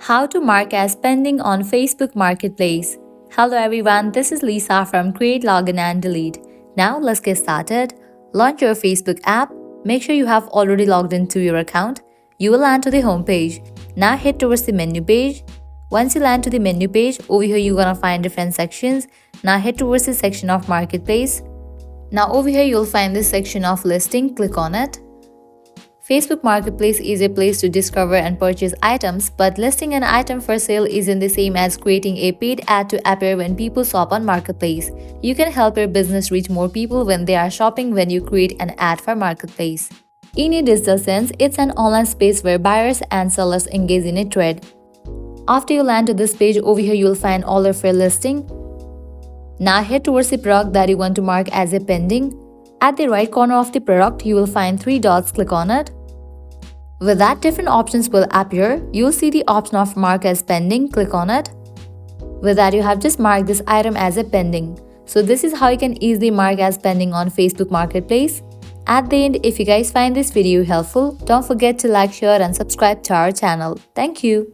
How to mark as pending on Facebook Marketplace. Hello everyone, this is Lisa from Create, Login and Delete. Now let's get started. Launch your Facebook app. Make sure you have already logged into your account. You will land to the home page. Now head towards the menu page. Once you land to the menu page, over here you're gonna find different sections. Now head towards the section of Marketplace. Now over here you'll find this section of listing. Click on it. Facebook Marketplace is a place to discover and purchase items, but listing an item for sale isn't the same as creating a paid ad to appear when people shop on Marketplace. You can help your business reach more people when they are shopping when you create an ad for Marketplace. In a digital sense, it's an online space where buyers and sellers engage in a trade. After you land to this page, over here you'll find all of your listing. Now head towards the product that you want to mark as a pending. At the right corner of the product, you will find 3 dots. Click on it. With that, different options will appear. You'll see the option of mark as pending. Click on it. With that, you have just marked this item as a pending. So this is how you can easily mark as pending on Facebook Marketplace. At the end, if you guys find this video helpful, don't forget to like, share and subscribe to our channel. Thank you.